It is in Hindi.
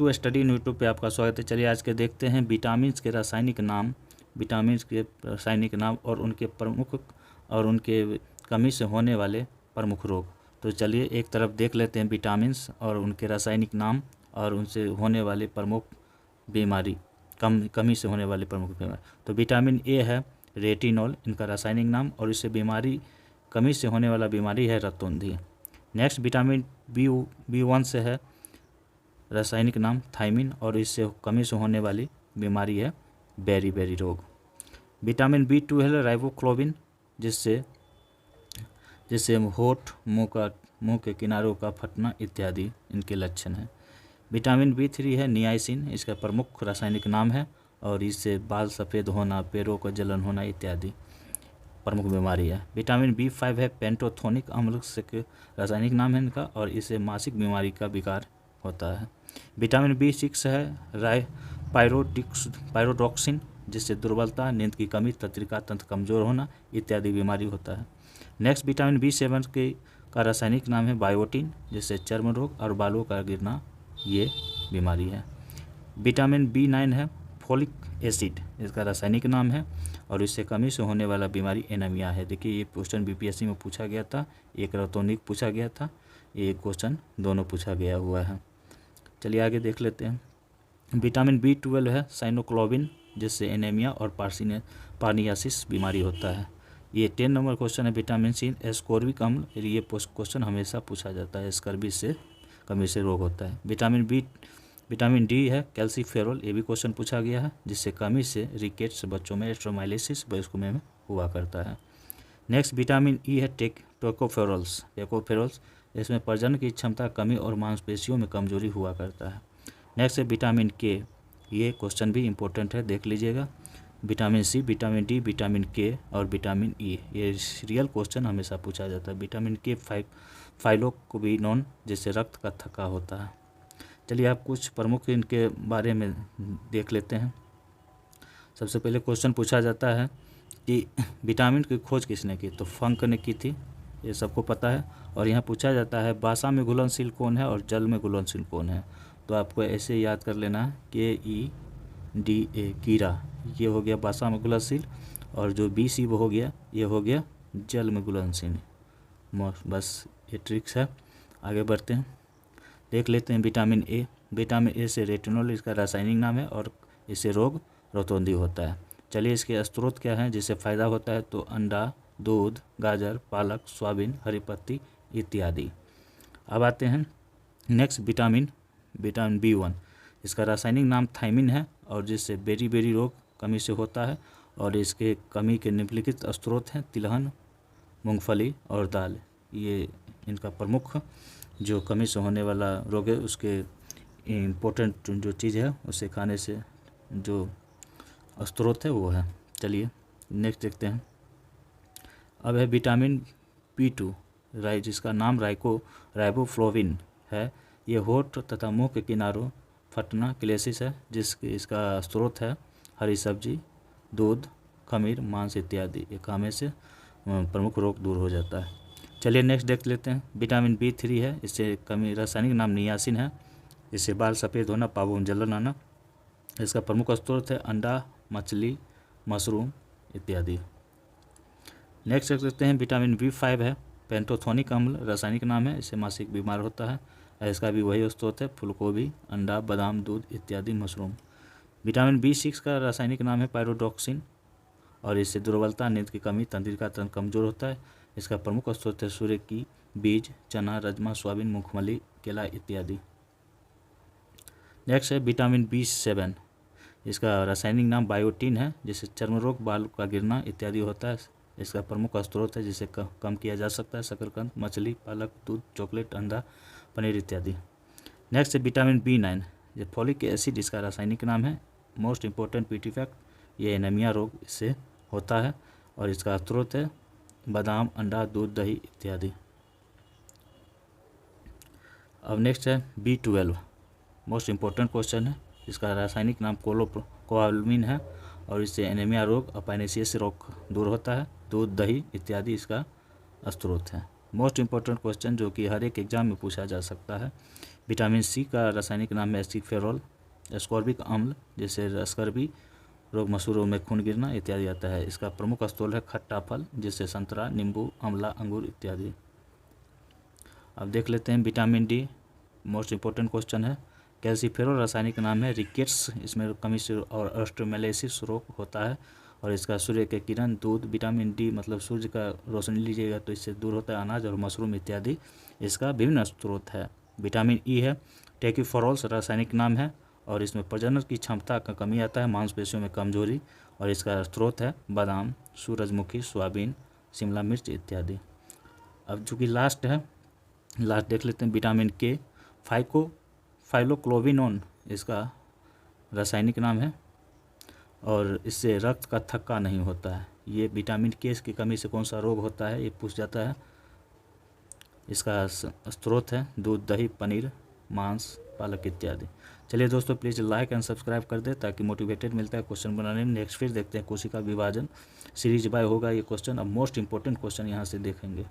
टू स्टडी इन यूट्यूब पे आपका स्वागत है। चलिए आज के देखते हैं विटामिन्स के रासायनिक नाम, और उनके प्रमुख और उनके कमी से होने वाले प्रमुख रोग। तो चलिए एक तरफ देख लेते हैं विटामिन्स और उनके रासायनिक नाम और उनसे होने वाले प्रमुख बीमारी, कमी से होने वाले प्रमुख बीमारी। तो विटामिन ए है रेटिनॉल, इनका रासायनिक नाम, और इससे कमी से होने वाला बीमारी है रतौंधी। नेक्स्ट विटामिन बी1 से है रासायनिक नाम थायमिन, और इससे कमी से होने वाली बीमारी है बेरी रोग। विटामिन बी2 है राइबोफ्लाविन, जिससे होठ, मुंह के किनारों का फटना इत्यादि इनके लक्षण हैं। विटामिन बी3 है नियासिन, इसका प्रमुख रासायनिक नाम है, और इससे बाल सफ़ेद होना, पैरों का जलन होना इत्यादि प्रमुख बीमारी है। विटामिन बी5 है पेंटोथेनिक अम्ल, से रासायनिक नाम है इनका, और इससे मासिक बीमारी का विकार होता है। विटामिन बी6 है पायरोडॉक्सिन, जिससे दुर्बलता, नींद की कमी, तंत्रिका तंत्र कमजोर होना इत्यादि बीमारी होता है। नेक्स्ट विटामिन बी7 का रासायनिक नाम है बायोटिन, जिससे चर्म रोग और बालों का गिरना ये बीमारी है। विटामिन बी9 है फोलिक एसिड, इसका रासायनिक नाम है, और इससे कमी से होने वाला बीमारी एनीमिया है। देखिए ये क्वेश्चन बीपीएससी में पूछा गया था, एक रतौनिक पूछा गया था, ये क्वेश्चन दोनों पूछा गया हुआ है। चलिए आगे देख लेते हैं। विटामिन बी12 है साइनोक्लोबिन, जिससे एनीमिया और पार्नियासिस बीमारी होता है। ये 10 नंबर क्वेश्चन है। विटामिन सी एस्कोर्बिक अम्ल, ये क्वेश्चन हमेशा पूछा जाता है, स्कर्वी से कमी से रोग होता है। विटामिन डी है कैल्सीफेरॉल, ये भी क्वेश्चन पूछा गया है, जिससे कमी से रिकेट्स बच्चों में, एस्ट्रोमाइलिसिस वयस्कों में हुआ करता है। नेक्स्ट विटामिन ई है टोकोफेरॉल्स, इसमें प्रजनन की क्षमता कमी और मांसपेशियों में कमजोरी हुआ करता है। नेक्स्ट है विटामिन के, ये क्वेश्चन भी इम्पोर्टेंट है, देख लीजिएगा। Vitamin C, vitamin D, vitamin K और विटामिन ई, ये रियल क्वेश्चन हमेशा पूछा जाता है। विटामिन के फाइलोक्विनोन, जिससे रक्त का थक्का होता है। चलिए आप कुछ प्रमुख इनके बारे में देख लेते हैं। सबसे पहले क्वेश्चन पूछा जाता है कि विटामिन की खोज किसने की, तो फंक ने की थी, ये सबको पता है। और यहाँ पूछा जाता है बासा में घुलनशील कौन है और जल में घुलनशील कौन है, तो आपको ऐसे याद कर लेना है KEDA कीड़ा, ये हो गया बासा में घुलनशील, और जो BC वो हो गया, ये हो गया जल में घुलनशील। बस ये ट्रिक्स है। आगे बढ़ते हैं, देख लेते हैं विटामिन ए से रेटिनॉल, इसका रासायनिक नाम है, और इससे रोग रतौंधी होता है। चलिए इसके स्रोत क्या हैं जिससे फ़ायदा होता है, तो अंडा, दूध, गाजर, पालक, सोयाबीन, हरी पत्ती इत्यादि। अब आते हैं नेक्स्ट विटामिन बी1, इसका रासायनिक नाम थायमिन है, और जिससे बेरी रोग कमी से होता है, और इसके कमी के निम्नलिखित स्रोत हैं तिलहन, मूंगफली और दाल। ये इनका प्रमुख जो कमी से होने वाला रोग है, उसके इम्पोर्टेंट जो चीज़ है उसे खाने से जो स्रोत है वो है। चलिए नेक्स्ट देखते हैं। अब है विटामिन बी2, जिसका नाम राइबोफ्लाविन है। ये होठ तथा मुंह के किनारों फटना क्लेसिस है, इसका स्रोत है हरी सब्जी, दूध, खमीर, मांस इत्यादि। ये खाने से प्रमुख रोग दूर हो जाता है। चलिए नेक्स्ट देख लेते हैं। विटामिन बी3 है, इससे कमी, रासायनिक नाम नियासिन है, इससे बाल सफ़ेद होना, पाँवों में जलन आना। इसका प्रमुख स्रोत है अंडा, मछली, मशरूम इत्यादि। नेक्स्ट देख लेते हैं। विटामिन बी5 है पेंटोथेनिक अम्ल, रासायनिक नाम है, इससे मासिक बीमार होता है। इसका भी वही स्रोत है फूलगोभी, अंडा, बादाम, दूध इत्यादि, मशरूम। विटामिन बी6 का रासायनिक नाम है पायरोडॉक्सिन, और इससे दुर्बलता, नींद की कमी, तंत्रिका तंत्र कमजोर होता है। इसका प्रमुख स्रोत है सूर्य की बीज, चना, राजमा, सोयाबीन, मूंगफली, केला इत्यादि। नेक्स्ट है विटामिन बी7, इसका रासायनिक नाम बायोटिन है, जिससे चर्म रोग, बाल का गिरना इत्यादि होता है। इसका प्रमुख स्रोत है जिसे कम किया जा सकता है शकरकंद, मछली, पालक, दूध, चॉकलेट, अंडा, पनीर इत्यादि। नेक्स्ट है विटामिन बी9, ये फॉलिक एसिड, इसका रासायनिक नाम है। मोस्ट इम्पोर्टेंट पीटी फैक्ट, ये एनीमिया रोग इससे होता है, और इसका स्रोत है बादाम, अंडा, दूध, दही इत्यादि। अब नेक्स्ट है बी12, मोस्ट इम्पोर्टेंट क्वेश्चन है। इसका रासायनिक नाम कोबालमिन है, और इससे एनीमिया रोग, अपाइनेसिस रोग दूर होता है। दूध, दही इत्यादि इसका स्रोत है। मोस्ट इम्पोर्टेंट क्वेश्चन जो कि हर एक एग्जाम में पूछा जा सकता है। विटामिन सी का रासायनिक नाम है एसिफेरॉल। एस्कॉर्बिक अम्ल जैसे स्कर्वी रोग, मसूरों में खून गिरना इत्यादि आता है। इसका प्रमुख स्थल है खट्टा फल जैसे संतरा, नींबू, आंवला, अंगूर इत्यादि। अब देख लेते हैं vitamin D, most important question है। कैल्सीफेरॉल रासायनिक नाम है रिकेट्स। इसमें कमी से और ऑस्ट्रोमेलाइसिस रोग होता है और इसका सूर्य के किरण, दूध, विटामिन डी मतलब सूर्य का रोशनी लीजिएगा तो इससे दूर होता है। अनाज और मशरूम इत्यादि इसका विभिन्न स्रोत है। विटामिन ई है टेक्योफेरॉल रासायनिक नाम है और इसमें प्रजनन की क्षमता का कमी आता है, मांसपेशियों में कमजोरी, और इसका स्रोत है बादाम, सूरजमुखी, सोयाबीन, शिमला मिर्च इत्यादि। अब चूँकि लास्ट है, लास्ट देख लेते हैं विटामिन के। फाइलोक्लोविनोन इसका रासायनिक नाम है और इससे रक्त का थक्का नहीं होता है। ये विटामिन के की कमी से कौन सा रोग होता है ये पूछ जाता है। इसका स्रोत है दूध, दही, पनीर, मांस, पालक इत्यादि। चलिए दोस्तों, प्लीज़ लाइक एंड सब्सक्राइब कर दें ताकि मोटिवेटेड मिलता है क्वेश्चन बनाने में। नेक्स्ट फिर देखते हैं कोशिका विभाजन सीरीज बाय होगा ये क्वेश्चन। अब मोस्ट इंपॉर्टेंट क्वेश्चन यहाँ से देखेंगे।